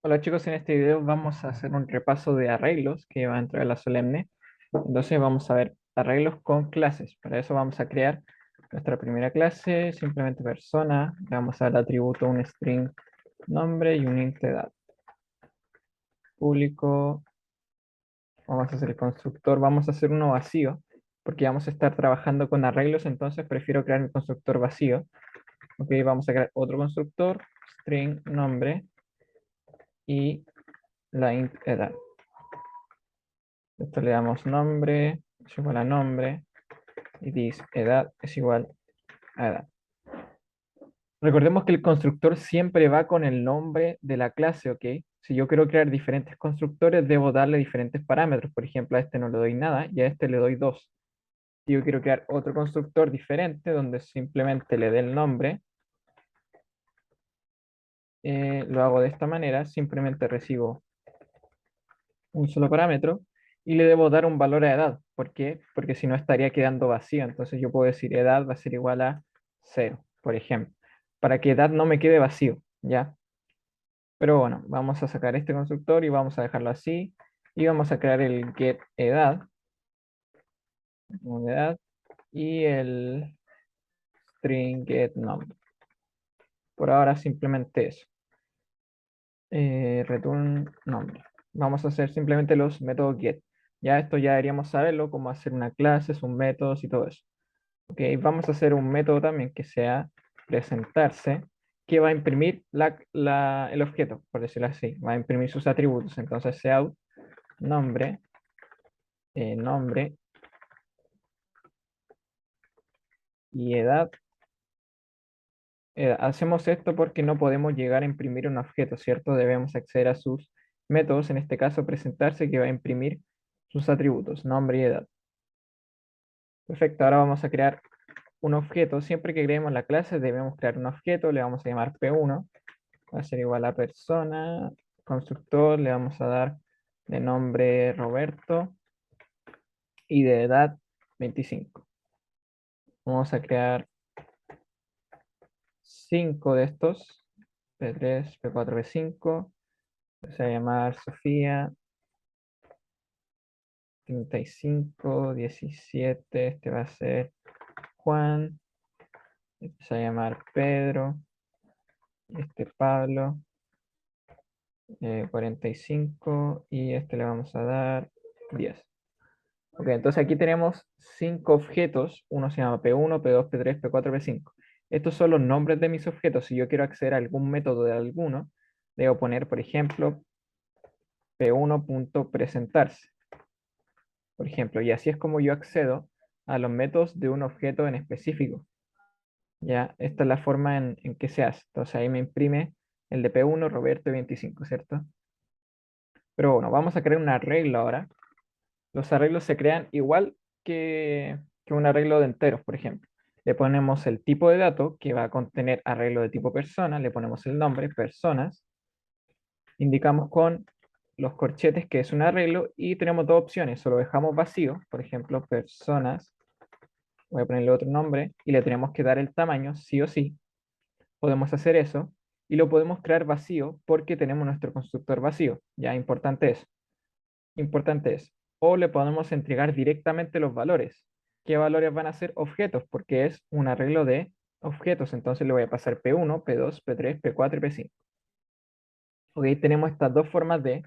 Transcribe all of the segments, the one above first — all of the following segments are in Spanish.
Hola chicos, en este video vamos a hacer un repaso de arreglos que va dentro de la Solemne. Entonces vamos a ver arreglos con clases. Para eso vamos a crear nuestra primera clase, simplemente persona. Le vamos a dar atributo un string nombre y un int edad. Público, vamos a hacer el constructor, vamos a hacer uno vacío, porque vamos a estar trabajando con arreglos, entonces prefiero crear mi constructor vacío. Ok, vamos a crear otro constructor, string nombre y la int edad. Esto le damos nombre, es igual a nombre, y this edad es igual a edad. Recordemos que el constructor siempre va con el nombre de la clase, ¿ok? Si yo quiero crear diferentes constructores, debo darle diferentes parámetros. Por ejemplo, a este no le doy nada y a este le doy 2. Si yo quiero crear otro constructor diferente, donde simplemente le dé el nombre, lo hago de esta manera, simplemente recibo un solo parámetro y le debo dar un valor a edad. ¿Por qué? Porque si no estaría quedando vacío. Entonces yo puedo decir edad va a ser igual a 0, por ejemplo, para que edad no me quede vacío, ¿ya? Pero bueno, vamos a sacar este constructor y vamos a dejarlo así. Y vamos a crear el get edad, como edad, y el string get nombre. Por ahora simplemente eso. Return nombre. Vamos a hacer simplemente los métodos get. Ya esto ya deberíamos saberlo, cómo hacer una clase, sus métodos y todo eso. Ok, vamos a hacer un método también que sea presentarse, que va a imprimir el objeto, por decirlo así. Va a imprimir sus atributos. Entonces, out nombre, nombre y edad. Hacemos esto porque no podemos llegar a imprimir un objeto, ¿cierto? Debemos acceder a sus métodos, en este caso presentarse, que va a imprimir sus atributos, nombre y edad. Perfecto, ahora vamos a crear un objeto. Siempre que creemos la clase debemos crear un objeto, le vamos a llamar P1, va a ser igual a persona, constructor, le vamos a dar de nombre Roberto y de edad 25. Vamos a crear 5 de estos, P3, P4, P5. Se va a llamar Sofía, 35, 17. Este va a ser Juan. Este se va a llamar Pedro. Este Pablo, 45. Y este le vamos a dar 10. Ok, entonces aquí tenemos 5 objetos. Uno se llama P1, P2, P3, P4, P5. Estos son los nombres de mis objetos. Si yo quiero acceder a algún método de alguno, debo poner, por ejemplo, P1.presentarse. Por ejemplo, y así es como yo accedo a los métodos de un objeto en específico. Ya, esta es la forma en que se hace. Entonces ahí me imprime el de P1, Roberto 25, ¿cierto? Pero bueno, vamos a crear un arreglo ahora. Los arreglos se crean igual que un arreglo de enteros, por ejemplo. Le ponemos el tipo de dato que va a contener arreglo de tipo persona, le ponemos el nombre, personas, indicamos con los corchetes que es un arreglo y tenemos dos opciones. O lo dejamos vacío, por ejemplo, personas, voy a ponerle otro nombre y le tenemos que dar el tamaño, sí o sí. Podemos hacer eso y lo podemos crear vacío porque tenemos nuestro constructor vacío. Ya, importante es. Importante es. O le podemos entregar directamente los valores. ¿Qué valores van a ser? Objetos, porque es un arreglo de objetos. Entonces le voy a pasar P1, P2, P3, P4 y P5. Ok, tenemos estas dos formas de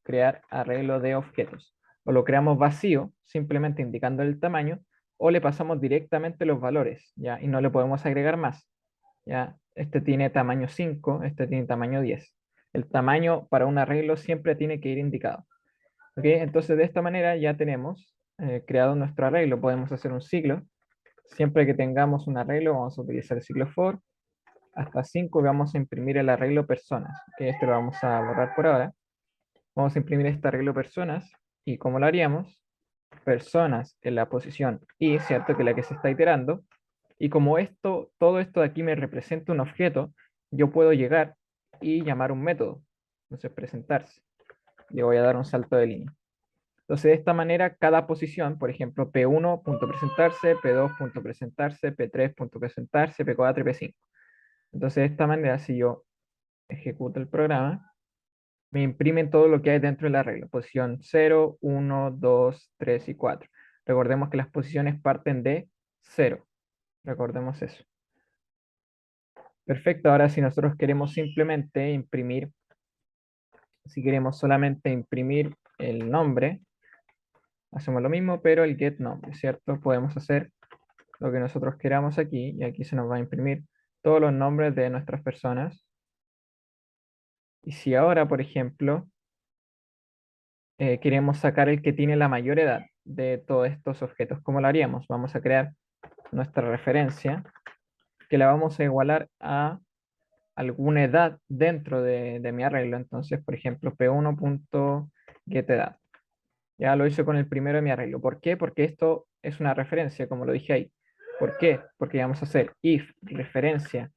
crear arreglo de objetos. O lo creamos vacío, simplemente indicando el tamaño, o le pasamos directamente los valores, ¿ya? Y no le podemos agregar más, ¿ya? Este tiene tamaño 5, este tiene tamaño 10. El tamaño para un arreglo siempre tiene que ir indicado. ¿Ok? Entonces de esta manera ya tenemos creado nuestro arreglo. Podemos hacer un ciclo. Siempre que tengamos un arreglo vamos a utilizar el ciclo for hasta 5 y vamos a imprimir el arreglo personas, que este lo vamos a borrar por ahora. Vamos a imprimir este arreglo personas y ¿cómo lo haríamos? Personas en la posición y, ¿cierto? Que es la que se está iterando. Y como esto, todo esto de aquí me representa un objeto, yo puedo llegar y llamar un método. Entonces, presentarse. Le voy a dar un salto de línea. Entonces, de esta manera, cada posición, por ejemplo, P1.presentarse, P2.presentarse, P3.presentarse, P4 y P5. Entonces, de esta manera, si yo ejecuto el programa, me imprimen todo lo que hay dentro del arreglo. Posición 0, 1, 2, 3 y 4. Recordemos que las posiciones parten de 0. Recordemos eso. Perfecto, ahora si nosotros queremos simplemente imprimir, si queremos solamente imprimir el nombre, hacemos lo mismo, pero el get nombre, ¿cierto? Podemos hacer lo que nosotros queramos aquí, y aquí se nos va a imprimir todos los nombres de nuestras personas. Y si ahora, por ejemplo, queremos sacar el que tiene la mayor edad de todos estos objetos, ¿cómo lo haríamos? Vamos a crear nuestra referencia, que la vamos a igualar a alguna edad dentro de mi arreglo. Entonces, por ejemplo, p1.getEdad. Ya lo hice con el primero de mi arreglo. ¿Por qué? Porque esto es una referencia, como lo dije ahí. ¿Por qué? Porque vamos a hacer if referencia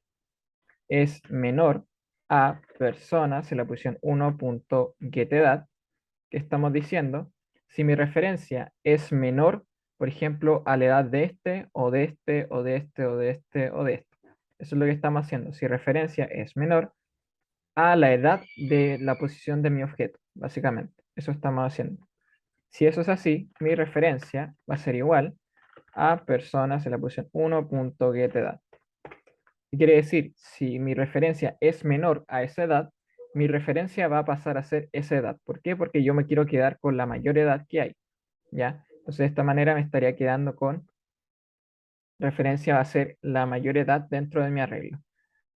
es menor a personas en la posición 1.getEdad, que estamos diciendo, si mi referencia es menor, por ejemplo, a la edad de este, o de este, o de este, o de este, o de este. Eso es lo que estamos haciendo. Si referencia es menor a la edad de la posición de mi objeto, básicamente. Eso estamos haciendo. Si eso es así, mi referencia va a ser igual a personas en la posición 1.getEdad. ¿Qué quiere decir? Si mi referencia es menor a esa edad, mi referencia va a pasar a ser esa edad. ¿Por qué? Porque yo me quiero quedar con la mayor edad que hay. ¿Ya? Entonces de esta manera me estaría quedando con referencia va a ser la mayor edad dentro de mi arreglo.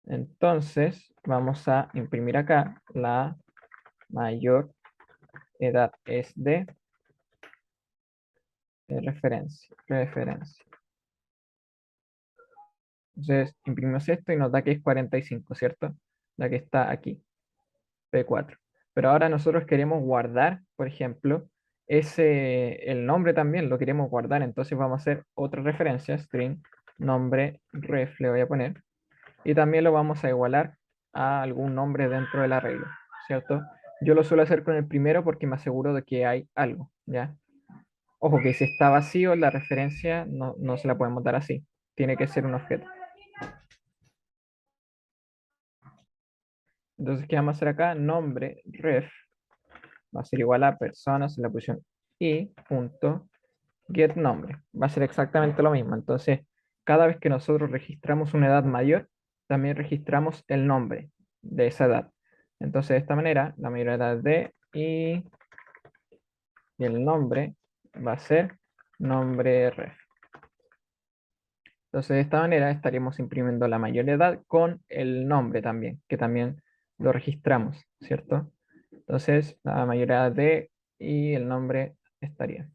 Entonces vamos a imprimir acá la mayor edad es de referencia. Entonces imprimimos esto y nos da que es 45, ¿cierto? La que está aquí, P4. Pero ahora nosotros queremos guardar, por ejemplo, el nombre también lo queremos guardar. Entonces vamos a hacer otra referencia, string, nombre, ref, le voy a poner. Y también lo vamos a igualar a algún nombre dentro del arreglo, ¿cierto? Yo lo suelo hacer con el primero porque me aseguro de que hay algo, ¿ya? Ojo que si está vacío, la referencia no se la podemos dar así. Tiene que ser un objeto. Entonces, ¿qué vamos a hacer acá? Nombre ref va a ser igual a personas en la posición y punto get nombre. Va a ser exactamente lo mismo. Entonces, cada vez que nosotros registramos una edad mayor, también registramos el nombre de esa edad. Entonces, de esta manera, la mayor edad de y el nombre va a ser nombre ref. Entonces, de esta manera estaríamos imprimiendo la mayor edad con el nombre también, que también lo registramos, ¿cierto? Entonces, la mayor edad de y el nombre estaría.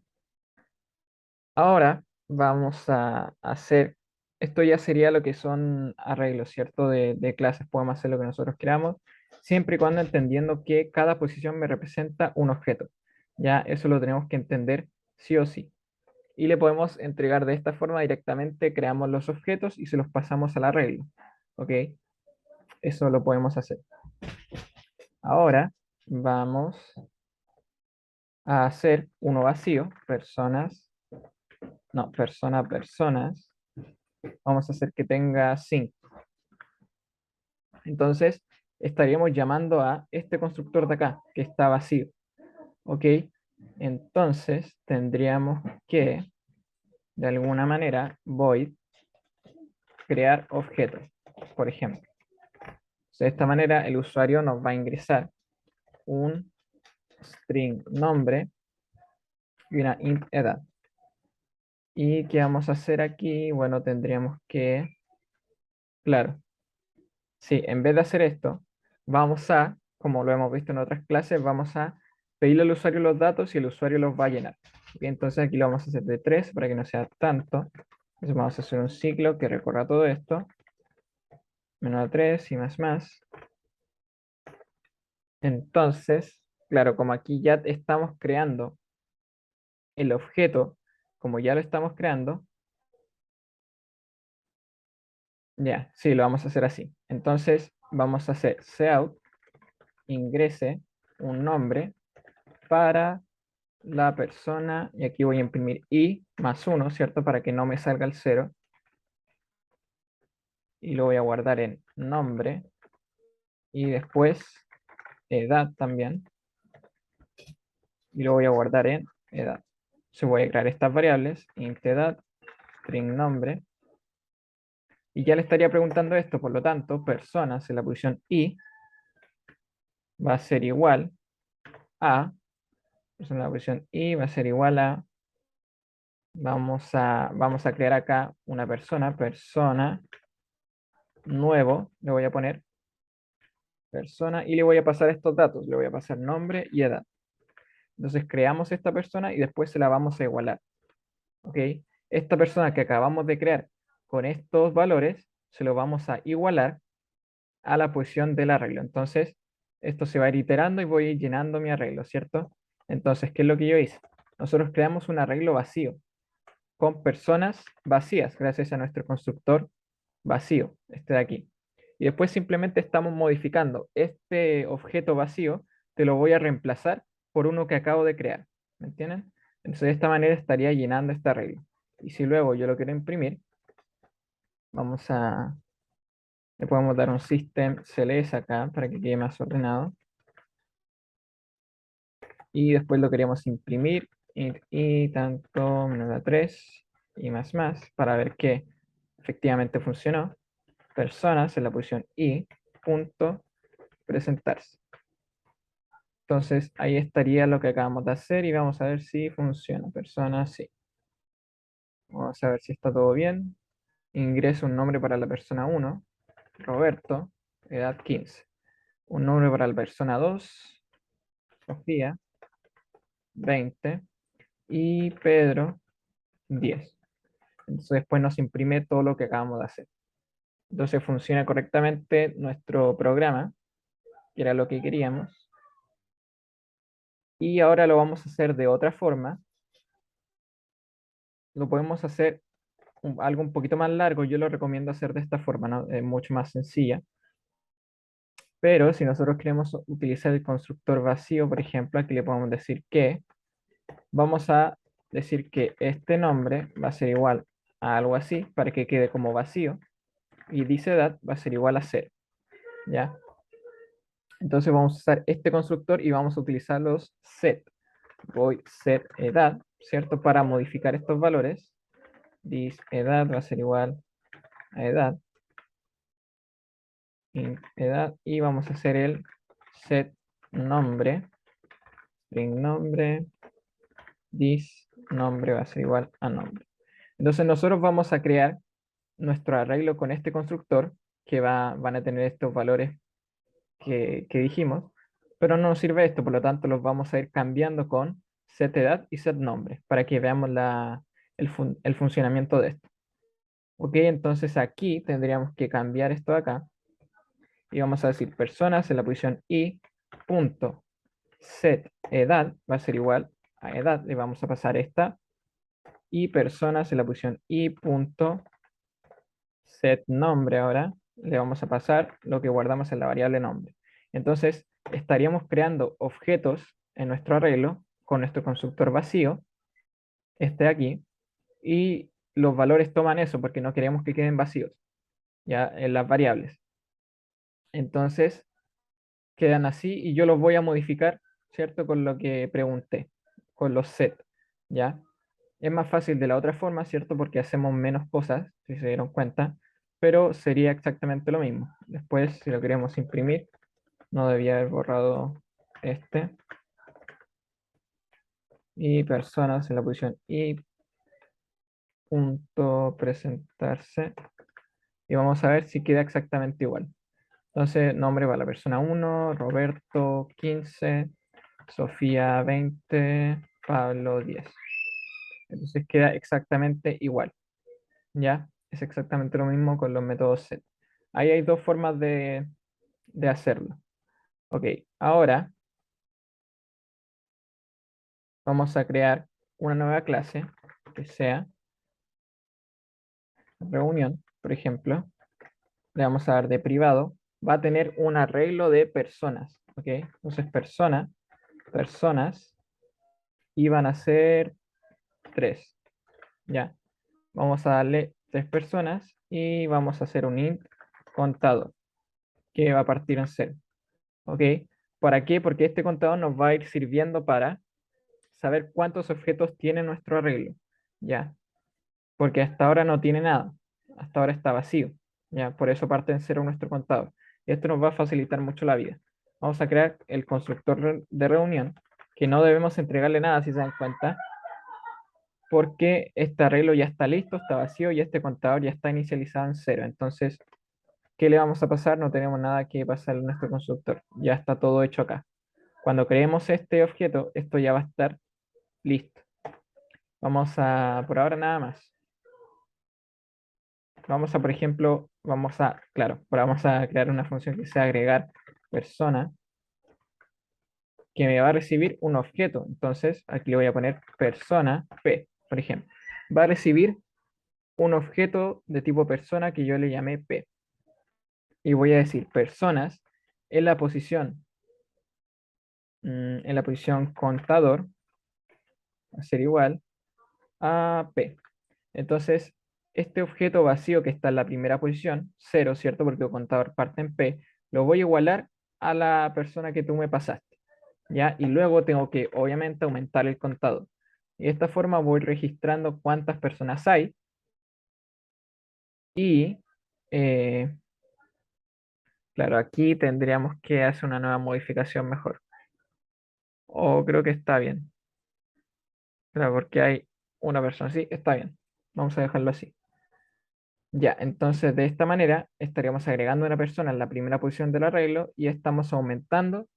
Ahora vamos a hacer, esto ya sería lo que son arreglos, ¿cierto? De clases, podemos hacer lo que nosotros queramos, siempre y cuando entendiendo que cada posición me representa un objeto. Ya eso lo tenemos que entender sí o sí. Y le podemos entregar de esta forma directamente, creamos los objetos y se los pasamos al arreglo. ¿Ok? Eso lo podemos hacer. Ahora vamos a hacer uno vacío, personas, no, personas. Vamos a hacer que tenga 5. Entonces, estaríamos llamando a este constructor de acá, que está vacío. ¿Ok? Entonces, tendríamos que, de alguna manera, void crear objetos, por ejemplo. De esta manera, el usuario nos va a ingresar un string nombre y una int edad. ¿Y qué vamos a hacer aquí? Bueno, tendríamos que, claro, sí, en vez de hacer esto, vamos a, como lo hemos visto en otras clases, vamos a pedirle al usuario los datos y el usuario los va a llenar. Y entonces aquí lo vamos a hacer de 3 para que no sea tanto. Entonces vamos a hacer un ciclo que recorra todo esto. Menos 3 y más. Entonces, claro, como aquí ya estamos creando el objeto, como ya lo estamos creando, ya, sí, lo vamos a hacer así. Entonces vamos a hacer cout ingrese un nombre para la persona, y aquí voy a imprimir i más 1, ¿cierto? Para que no me salga el 0. Y lo voy a guardar en nombre. Y después edad también. Y lo voy a guardar en edad. Se voy a crear estas variables, int edad, string nombre. Y ya le estaría preguntando esto, por lo tanto, personas en la posición i va a ser igual a, persona en la posición i va a ser igual a, vamos a crear acá una persona nuevo, le voy a poner persona y le voy a pasar estos datos, le voy a pasar nombre y edad. Entonces creamos esta persona y después se la vamos a igualar. ¿Ok? Esta persona que acabamos de crear con estos valores, se lo vamos a igualar a la posición del arreglo. Entonces, esto se va a ir iterando y voy a ir llenando mi arreglo, ¿cierto? Entonces, ¿qué es lo que yo hice? Nosotros creamos un arreglo vacío con personas vacías gracias a nuestro constructor vacío, este de aquí. Y después simplemente estamos modificando este objeto vacío, te lo voy a reemplazar por uno que acabo de crear. ¿Me entienden? Entonces de esta manera estaría llenando esta regla. Y si luego yo lo quiero imprimir, le podemos dar un system cls acá para que quede más ordenado. Y después lo queremos imprimir y tanto menos 3 y más para ver que efectivamente funcionó. Personas en la posición i punto presentarse. Entonces ahí estaría lo que acabamos de hacer y vamos a ver si funciona. Persona, sí. Vamos a ver si está todo bien. Ingreso un nombre para la persona 1, Roberto, edad 15. Un nombre para la persona 2, Sofía, 20. Y Pedro, 10. Entonces después nos imprime todo lo que acabamos de hacer. Entonces funciona correctamente nuestro programa, que era lo que queríamos. Y ahora lo vamos a hacer de otra forma. Lo podemos hacer algo un poquito más largo. Yo lo recomiendo hacer de esta forma, ¿no? Es mucho más sencilla. Pero si nosotros queremos utilizar el constructor vacío, por ejemplo, aquí le podemos decir que vamos a decir que este nombre va a ser igual a algo así para que quede como vacío y dice edad va a ser igual a 0. ¿Ya? Entonces vamos a usar este constructor y vamos a utilizar los set. Voy set edad, ¿cierto? Para modificar estos valores. This edad va a ser igual a edad. Int edad. Y vamos a hacer el set nombre. String nombre. This nombre va a ser igual a nombre. Entonces nosotros vamos a crear nuestro arreglo con este constructor que van a tener estos valores que dijimos, pero no nos sirve esto, por lo tanto los vamos a ir cambiando con set edad y set nombre para que veamos el funcionamiento de esto. Ok, entonces aquí tendríamos que cambiar esto de acá y vamos a decir personas en la posición i punto set edad va a ser igual a edad, le vamos a pasar esta y personas en la posición i punto set nombre ahora le vamos a pasar lo que guardamos en la variable nombre. Entonces estaríamos creando objetos en nuestro arreglo con nuestro constructor vacío, este de aquí, y los valores toman eso porque no queremos que queden vacíos, ya en las variables. Entonces quedan así y yo los voy a modificar, ¿cierto? Con lo que pregunté, con los set, ¿ya? Es más fácil de la otra forma, ¿cierto? Porque hacemos menos cosas, si se dieron cuenta, pero sería exactamente lo mismo. Después, si lo queremos imprimir, no debía haber borrado este. Y personas en la posición y punto presentarse. Y vamos a ver si queda exactamente igual. Entonces, nombre para la persona 1, Roberto 15, Sofía 20, Pablo 10. Entonces queda exactamente igual. ¿Ya? Es exactamente lo mismo con los métodos set. Ahí hay dos formas de hacerlo. Ok, ahora vamos a crear una nueva clase que sea reunión, por ejemplo. Le vamos a dar de privado. Va a tener un arreglo de personas. Ok, entonces personas, y van a ser 3. Ya, vamos a darle 3 personas y vamos a hacer un int contador que va a partir en 0. ¿Ok? ¿Para qué? Porque este contador nos va a ir sirviendo para saber cuántos objetos tiene nuestro arreglo, ¿ya? Porque hasta ahora no tiene nada, hasta ahora está vacío, ¿ya? Por eso parte en cero nuestro contador. Y esto nos va a facilitar mucho la vida. Vamos a crear el constructor de reunión, que no debemos entregarle nada si se dan cuenta, porque este arreglo ya está listo, está vacío y este contador ya está inicializado en cero. Entonces, ¿qué le vamos a pasar? No tenemos nada que pasar en nuestro constructor, ya está todo hecho acá. Cuando creemos este objeto, esto ya va a estar listo. Vamos a, por ahora nada más. Vamos a, por ejemplo, claro, vamos a crear una función que sea agregar persona, que me va a recibir un objeto. Entonces, aquí le voy a poner persona P, por ejemplo. Va a recibir un objeto de tipo persona que yo le llamé P. Y voy a decir personas en la posición, en la posición contador, va a ser igual a P. Entonces, este objeto vacío que está en la primera posición, 0, ¿cierto? Porque el contador parte en P, lo voy a igualar a la persona que tú me pasaste, ¿ya? Y luego tengo que, obviamente, aumentar el contador. Y de esta forma voy registrando cuántas personas hay y, eh, claro, aquí tendríamos que hacer una nueva modificación mejor. O creo que está bien. Claro, porque hay una persona. Sí, está bien. Vamos a dejarlo así. Ya, entonces de esta manera estaríamos agregando una persona en la primera posición del arreglo y estamos aumentando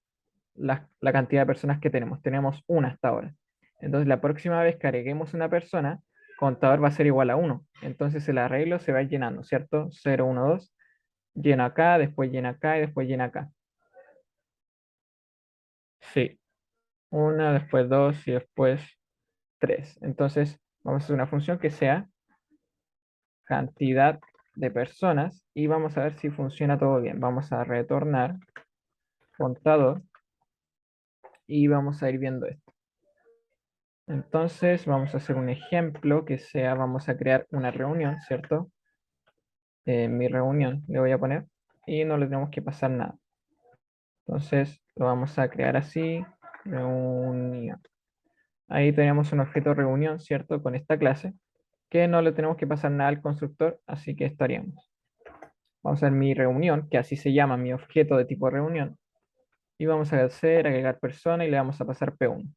la cantidad de personas que tenemos. Tenemos una hasta ahora. Entonces la próxima vez que agreguemos una persona, contador va a ser igual a 1. Entonces el arreglo se va a ir llenando, ¿cierto? 0, 1, 2, llena acá, después llena acá y después llena acá. Sí, una, después dos y después tres. Entonces vamos a hacer una función que sea cantidad de personas y vamos a ver si funciona todo bien. Vamos a retornar contador y vamos a ir viendo esto. Entonces vamos a hacer un ejemplo que sea, vamos a crear una reunión, ¿cierto? Mi reunión le voy a poner y no le tenemos que pasar nada. Entonces lo vamos a crear así, reunión. Ahí tenemos un objeto reunión, ¿cierto? Con esta clase, que no le tenemos que pasar nada al constructor, así que estaríamos. Vamos a ver mi reunión, que así se llama mi objeto de tipo reunión. Y vamos a hacer agregar persona y le vamos a pasar P1.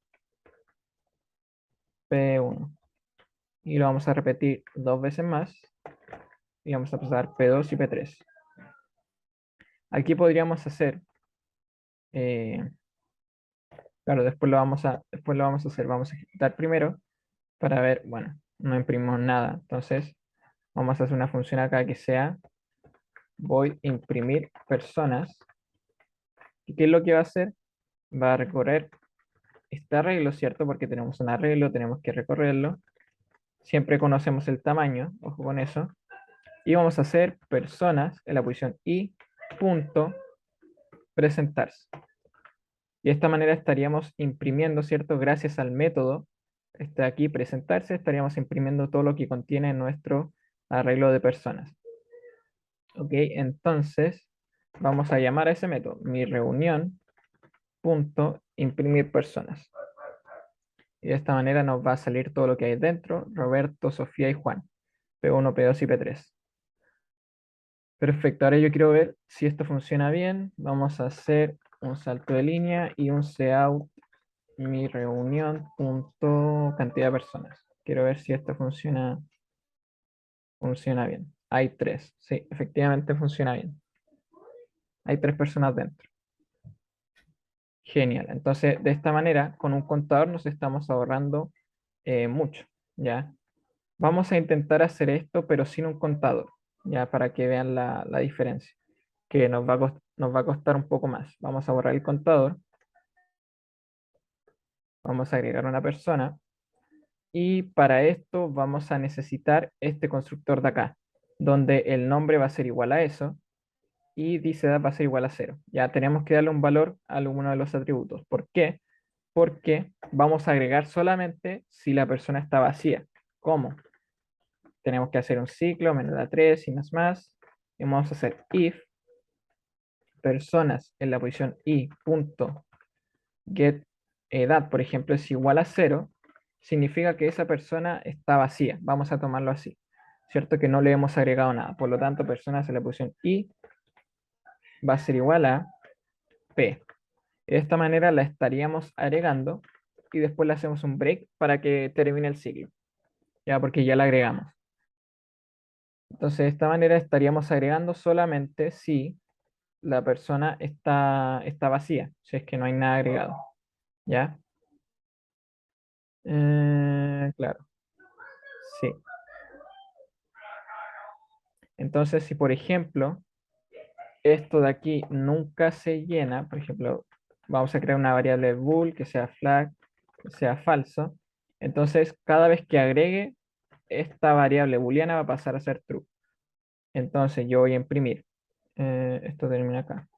P1. Y lo vamos a repetir dos veces más. Y vamos a pasar P2 y P3. Aquí podríamos hacer, eh, claro, después lo vamos a hacer. Vamos a ejecutar primero para ver, bueno, no imprimimos nada. Entonces, vamos a hacer una función acá que sea voy a imprimir personas. ¿Y qué es lo que va a hacer? Va a recorrer este arreglo, ¿cierto? Porque tenemos un arreglo, tenemos que recorrerlo. Siempre conocemos el tamaño, ojo con eso. Y vamos a hacer personas en la posición i punto presentarse. Y de esta manera estaríamos imprimiendo, ¿cierto? Gracias al método, este de aquí, presentarse, estaríamos imprimiendo todo lo que contiene nuestro arreglo de personas. Ok, entonces vamos a llamar a ese método, mi reunión punto imprimir personas. Y de esta manera nos va a salir todo lo que hay dentro, Roberto, Sofía y Juan, P1, P2 y P3. Perfecto, ahora yo quiero ver si esto funciona bien. Vamos a hacer un salto de línea y un cout mi reunión punto cantidad de personas. Quiero ver si esto funciona bien. Hay tres, sí, efectivamente funciona bien. Hay tres personas dentro. Genial. Entonces, de esta manera, con un contador nos estamos ahorrando mucho, ¿ya? Vamos a intentar hacer esto, pero sin un contador, ya para que vean la diferencia, que nos va a costar un poco más. Vamos a borrar el contador, vamos a agregar una persona y para esto vamos a necesitar este constructor de acá, donde el nombre va a ser igual a eso y dice va a ser igual a 0. Ya tenemos que darle un valor a uno de los atributos. ¿Por qué? Porque vamos a agregar solamente si la persona está vacía. ¿Cómo? Tenemos que hacer un ciclo, menos la 3 y más. Y vamos a hacer if personas en la posición i punto get edad, por ejemplo, es igual a 0, significa que esa persona está vacía. Vamos a tomarlo así, ¿cierto? Que no le hemos agregado nada. Por lo tanto, personas en la posición i va a ser igual a p. De esta manera la estaríamos agregando y después le hacemos un break para que termine el ciclo, ya porque ya la agregamos. Entonces, de esta manera estaríamos agregando solamente si la persona está vacía, si es que no hay nada agregado, ¿ya? Claro, sí. Entonces, si por ejemplo, esto de aquí nunca se llena, por ejemplo, vamos a crear una variable bool que sea flag, que sea falso, entonces cada vez que agregue esta variable booleana va a pasar a ser true. Entonces yo voy a imprimir, esto termina acá,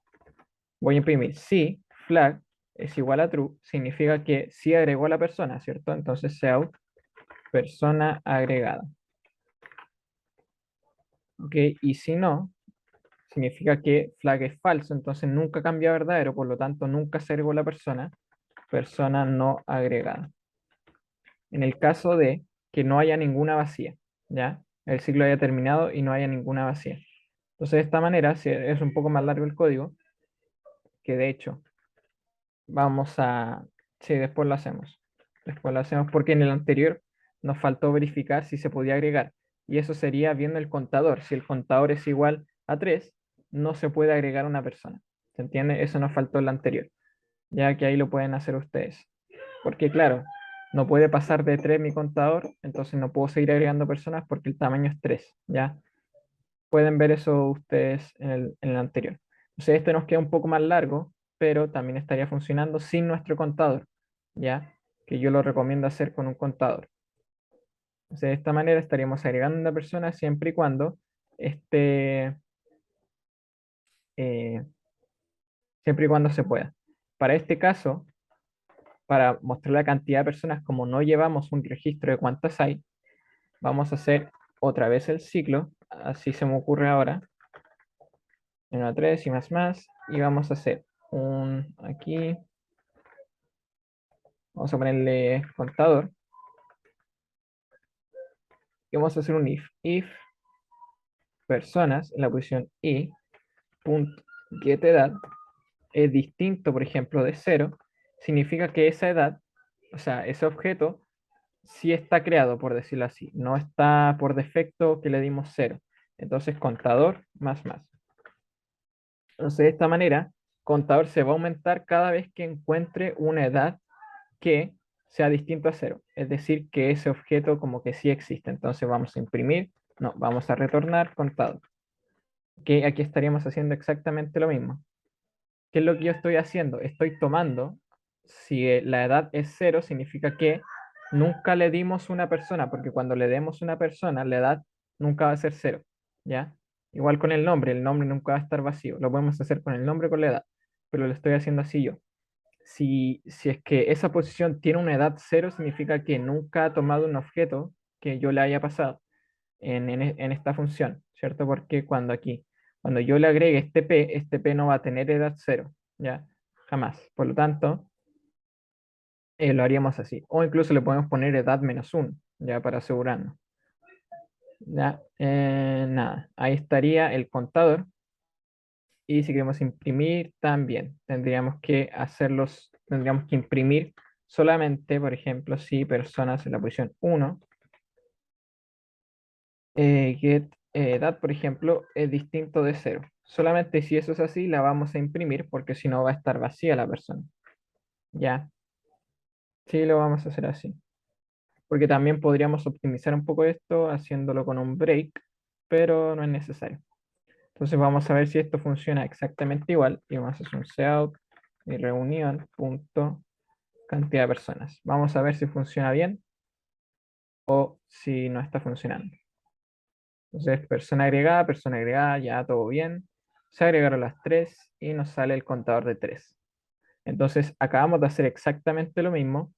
voy a imprimir si flag es igual a true, significa que sí agregó a la persona, ¿cierto? Entonces out persona agregada. ¿Ok? Y si no, significa que flag es falso, entonces nunca cambia a verdadero, por lo tanto nunca se agregó la persona, persona no agregada. En el caso de que no haya ninguna vacía, ¿ya? El ciclo haya terminado y no haya ninguna vacía. Entonces de esta manera, si es un poco más largo el código, que de hecho vamos a... Sí, después lo hacemos. Después lo hacemos porque en el anterior nos faltó verificar si se podía agregar. Y eso sería viendo el contador. Si el contador es igual a 3 no se puede agregar una persona. ¿Se entiende? Eso nos faltó en el anterior. Ya que ahí lo pueden hacer ustedes. Porque claro, no puede pasar de 3 mi contador, entonces no puedo seguir agregando personas porque el tamaño es 3. ¿Ya? Pueden ver eso ustedes en el anterior. Entonces este nos queda un poco más largo, pero también estaría funcionando sin nuestro contador, ¿ya? Que yo lo recomiendo hacer con un contador. Entonces de esta manera estaríamos agregando una persona siempre y cuando esté, eh, siempre y cuando se pueda. Para este caso, para mostrar la cantidad de personas, como no llevamos un registro de cuántas hay, vamos a hacer otra vez el ciclo, así se me ocurre ahora, en una 3 y más, y vamos a hacer un aquí, vamos a ponerle contador, y vamos a hacer un if personas en la posición i, punto get edad, es distinto, por ejemplo, de 0, significa que esa edad, o sea, ese objeto, sí está creado, por decirlo así, no está por defecto que le dimos 0. Entonces, contador más. Entonces, de esta manera, contador se va a aumentar cada vez que encuentre una edad que sea distinto a 0. Es decir, que ese objeto como que sí existe. Entonces vamos a imprimir, no, vamos a retornar contador. Que aquí estaríamos haciendo exactamente lo mismo. ¿Qué es lo que yo estoy haciendo? Estoy tomando, si la edad es 0, significa que nunca le dimos una persona, porque cuando le demos una persona, la edad nunca va a ser 0, ¿ya? Igual con el nombre nunca va a estar vacío. Lo podemos hacer con el nombre o con la edad, pero lo estoy haciendo así yo. Si es que esa posición tiene una edad 0, significa que nunca ha tomado un objeto que yo le haya pasado en esta función, ¿cierto? Porque cuando yo le agregue este P no va a tener edad 0, ¿ya? Jamás. Por lo tanto, lo haríamos así. O incluso le podemos poner edad -1, ya para asegurarnos. Ya, nada, ahí estaría el contador. Y si queremos imprimir, también tendríamos que imprimir solamente, por ejemplo, si personas en la posición 1, get edad, por ejemplo, es distinto de 0. Solamente si eso es así, la vamos a imprimir porque si no va a estar vacía la persona. Ya, sí lo vamos a hacer así. Porque también podríamos optimizar un poco esto haciéndolo con un break, pero no es necesario. Entonces vamos a ver si esto funciona exactamente igual y vamos a hacer un cout y reunión punto cantidad de personas. Vamos a ver si funciona bien o si no está funcionando. Entonces, persona agregada, ya todo bien. Se agregaron las 3 y nos sale el contador de 3. Entonces, acabamos de hacer exactamente lo mismo,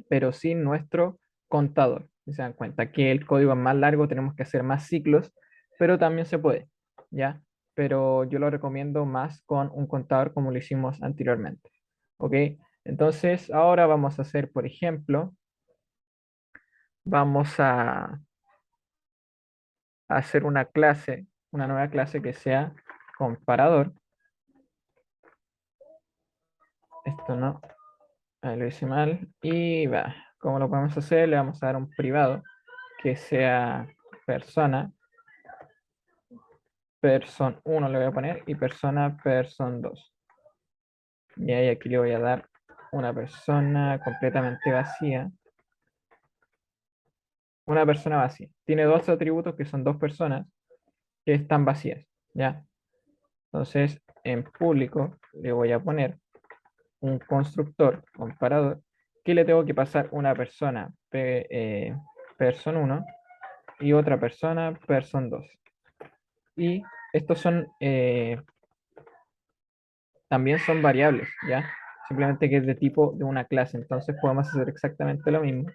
pero sin nuestro contador. Si se dan cuenta que el código es más largo, tenemos que hacer más ciclos, pero también se puede, ¿ya? pero yo lo recomiendo más con un contador como lo hicimos anteriormente. ¿Ok? Entonces, ahora vamos a hacer, por ejemplo, vamos a hacer una clase, una nueva clase que sea comparador. Esto no, ahí lo hice mal. Y va, ¿cómo lo podemos hacer? Le vamos a dar un privado que sea persona, person 1 le voy a poner y persona, person 2. Y ahí aquí le voy a dar una persona completamente vacía. Una persona vacía. Tiene dos atributos que son dos personas que están vacías, ¿ya? Entonces, en público le voy a poner un constructor comparador que le tengo que pasar una persona person 1 y otra persona person 2. Y estos son también son variables, ¿ya? Simplemente que es de tipo de una clase. Entonces podemos hacer exactamente lo mismo.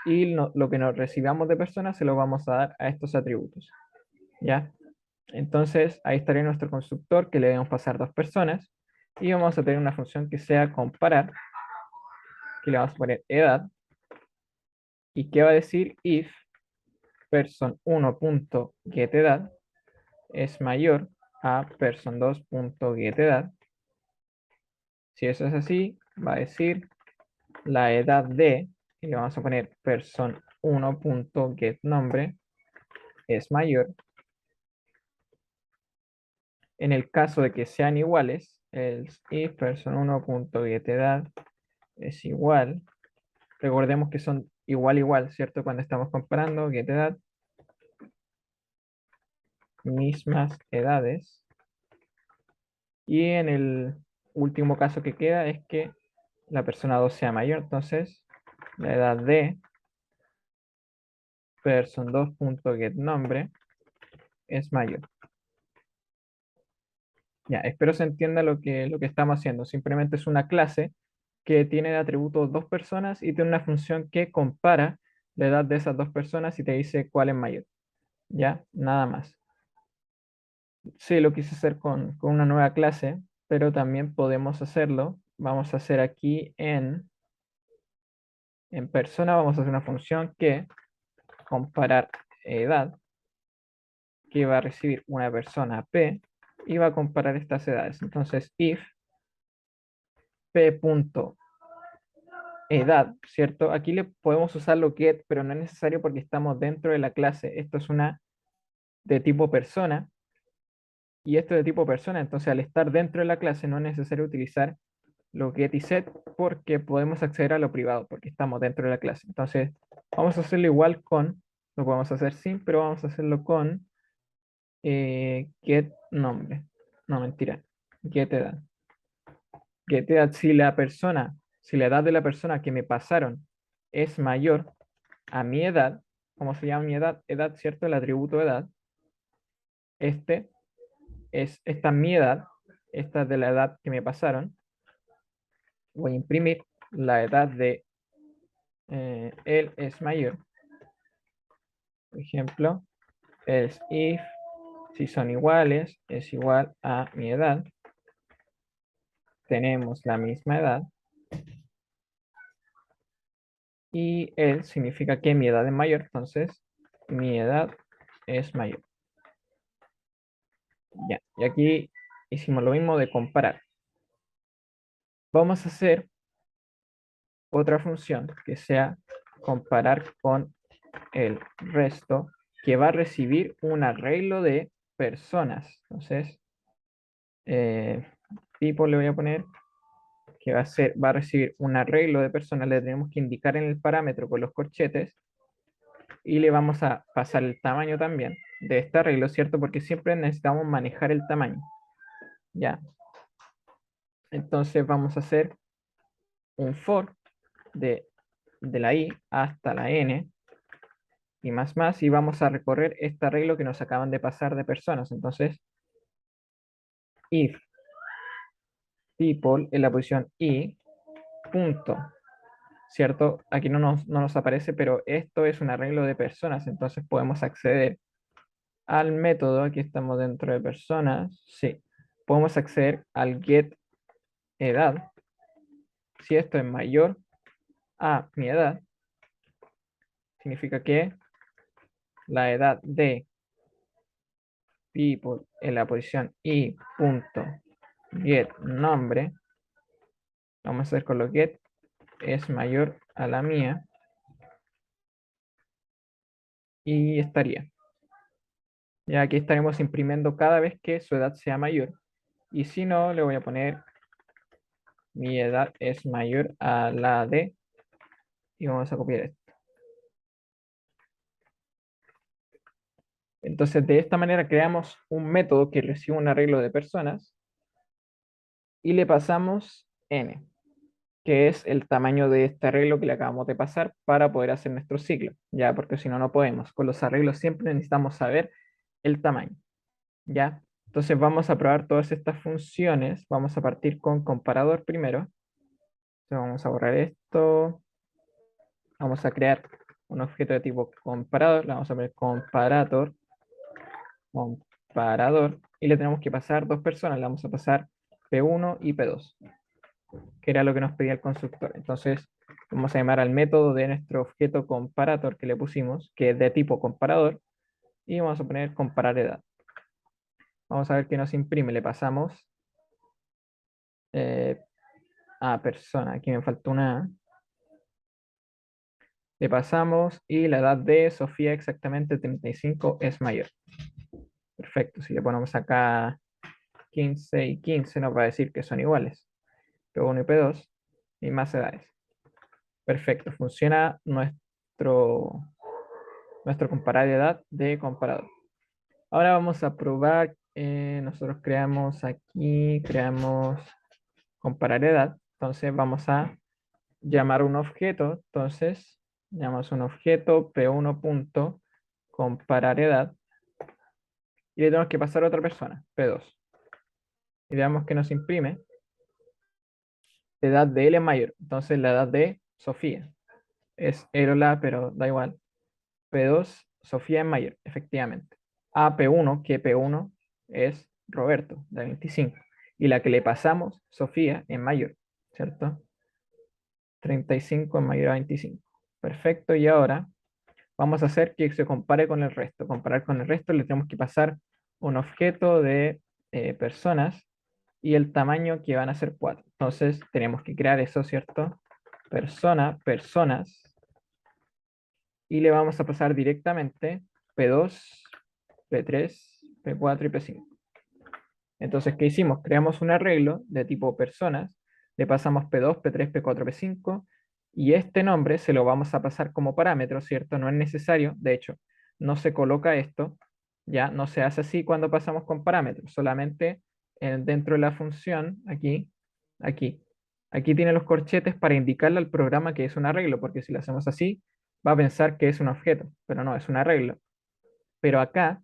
Y lo que nos recibamos de personas se lo vamos a dar a estos atributos, ¿ya? Entonces ahí estaría nuestro constructor que le debemos pasar dos personas. Y vamos a tener una función que sea comparar, que le vamos a poner edad. ¿Y qué va a decir? If person1.getEdad es mayor a person2.getEdad. Si eso es así, va a decir la edad de, y le vamos a poner person1.getNombre es mayor. En el caso de que sean iguales, el if person1.getEdad es igual. Recordemos que son igual, igual, ¿cierto? Cuando estamos comparando getEdad, mismas edades. Y en el último caso que queda es que la persona 2 sea mayor, entonces la edad de person2.getNombre es mayor. Ya, espero se entienda lo que estamos haciendo. Simplemente es una clase que tiene de atributos dos personas y tiene una función que compara la edad de esas dos personas y te dice cuál es mayor. Ya, nada más. Sí, lo quise hacer con una nueva clase, pero también podemos hacerlo. Vamos a hacer aquí en persona, vamos a hacer una función que comparar edad, que va a recibir una persona P y va a comparar estas edades. Entonces, if p.edad, ¿cierto? Aquí le podemos usarlo get, pero no es necesario porque estamos dentro de la clase. Esto es una de tipo persona y esto de tipo persona. Entonces, al estar dentro de la clase no es necesario utilizar los get y set porque podemos acceder a lo privado porque estamos dentro de la clase. Entonces, vamos a hacerlo igual con, lo podemos hacer sin, pero vamos a hacerlo con get nombre. No, mentira. Get edad. Get edad, si la persona, si la edad de la persona que me pasaron es mayor a mi edad, ¿cómo se llama mi edad? Edad, ¿cierto? El atributo edad. Este esta es mi edad, esta es de la edad que me pasaron. Voy a imprimir la edad de él es mayor. Por ejemplo, es if, si son iguales, es igual a mi edad. Tenemos la misma edad. Y él significa que mi edad es mayor, entonces mi edad es mayor. Ya, y aquí hicimos lo mismo de comparar. Vamos a hacer otra función que sea comparar con el resto, que va a recibir un arreglo de personas. Entonces, tipo le voy a poner que va a recibir un arreglo de personas, le tenemos que indicar en el parámetro con los corchetes y le vamos a pasar el tamaño también de este arreglo, ¿cierto? Porque siempre necesitamos manejar el tamaño. Ya. Entonces vamos a hacer un for de la i hasta la n y más y vamos a recorrer este arreglo que nos acaban de pasar de personas. Entonces, if people en la posición i punto, ¿cierto? Aquí no nos aparece, pero esto es un arreglo de personas, entonces podemos acceder al método, aquí estamos dentro de personas, sí, podemos acceder al get edad. Si esto es mayor a mi edad, significa que la edad de people en la posición i punto get nombre, vamos a hacer con lo get es mayor a la mía y estaría. Ya aquí estaremos imprimiendo cada vez que su edad sea mayor. Y si no, le voy a poner mi edad es mayor a la de y vamos a copiar esto. Entonces, de esta manera creamos un método que recibe un arreglo de personas y le pasamos n, que es el tamaño de este arreglo que le acabamos de pasar para poder hacer nuestro ciclo, ya, porque si no, no podemos. Con los arreglos siempre necesitamos saber el tamaño, ya. Entonces vamos a probar todas estas funciones. Vamos a partir con comparador primero. Entonces vamos a borrar esto. Vamos a crear un objeto de tipo comparador. Le vamos a poner comparator, comparador, y le tenemos que pasar dos personas. Le vamos a pasar P1 y P2, que era lo que nos pedía el constructor. Entonces, vamos a llamar al método de nuestro objeto comparator que le pusimos, que es de tipo comparador, y vamos a poner comparar edad. Vamos a ver qué nos imprime. Le pasamos a persona. Aquí me falta una A. Le pasamos y la edad de Sofía exactamente 35 es mayor. Perfecto. Si le ponemos acá 15 y 15 nos va a decir que son iguales. P1 y P2 y más edades. Perfecto. Funciona nuestro comparar edad de comparador. Ahora vamos a probar. Nosotros creamos comparar edad. Entonces vamos a llamar un objeto. Entonces llamamos un objeto P1 punto comparar edad y le tenemos que pasar a otra persona, P2. Y veamos que nos imprime. La edad de él es mayor. Entonces la edad de Sofía es Erola, pero da igual. P2, Sofía es mayor, efectivamente. A P1, que P1 es Roberto, de 25. Y la que le pasamos, Sofía, es mayor, ¿cierto? 35 es mayor a 25. Perfecto, y ahora vamos a hacer que se compare con el resto. Comparar con el resto le tenemos que pasar un objeto de personas y el tamaño que van a ser 4. Entonces tenemos que crear eso, ¿cierto? Persona, personas, y le vamos a pasar directamente P2, P3, P4 y P5. Entonces, ¿qué hicimos? Creamos un arreglo de tipo personas, le pasamos P2, P3, P4, P5, y este nombre se lo vamos a pasar como parámetro, ¿cierto? No es necesario, de hecho, no se coloca esto, ya no se hace así cuando pasamos con parámetros, solamente dentro de la función, aquí, aquí tiene los corchetes para indicarle al programa que es un arreglo, porque si lo hacemos así, va a pensar que es un objeto, pero no, es un arreglo. Pero acá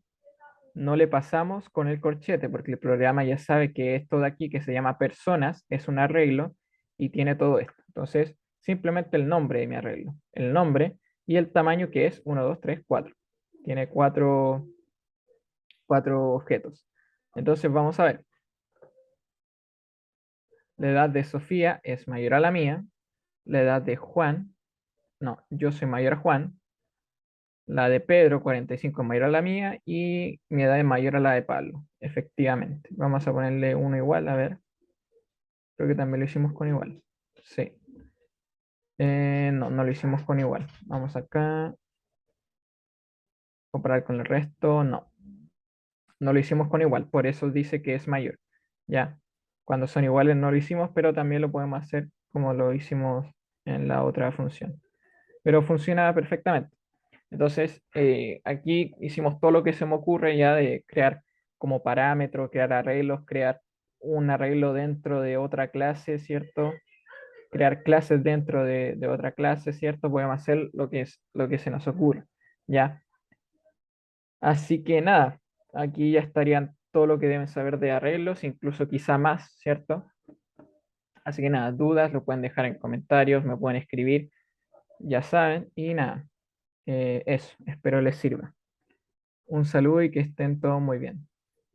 no le pasamos con el corchete porque el programa ya sabe que esto de aquí que se llama personas es un arreglo y tiene todo esto. Entonces, simplemente el nombre de mi arreglo, el nombre y el tamaño que es 1, 2, 3, 4. Tiene cuatro objetos. Entonces, vamos a ver. La edad de Sofía es mayor a la mía. La edad de Juan, no, yo soy mayor a Juan. La de Pedro, 45 es mayor a la mía y mi edad es mayor a la de Pablo, efectivamente. Vamos a ponerle uno igual, a ver. Creo que también lo hicimos con igual. Sí. No, no lo hicimos con igual. Vamos acá. Comparar con el resto. No. No lo hicimos con igual. Por eso dice que es mayor. Ya. Cuando son iguales no lo hicimos, pero también lo podemos hacer como lo hicimos en la otra función. Pero funciona perfectamente. Entonces, aquí hicimos todo lo que se me ocurre ya de crear como parámetro, crear arreglos, crear un arreglo dentro de otra clase, ¿cierto? Crear clases dentro de otra clase, ¿cierto? Podemos hacer lo que se nos ocurre, ¿ya? Así que nada, aquí ya estarían todo lo que deben saber de arreglos, incluso quizá más, ¿cierto? Así que nada, dudas lo pueden dejar en comentarios, me pueden escribir, ya saben, y nada, eso, espero les sirva. un saludo y que estén todos muy bien.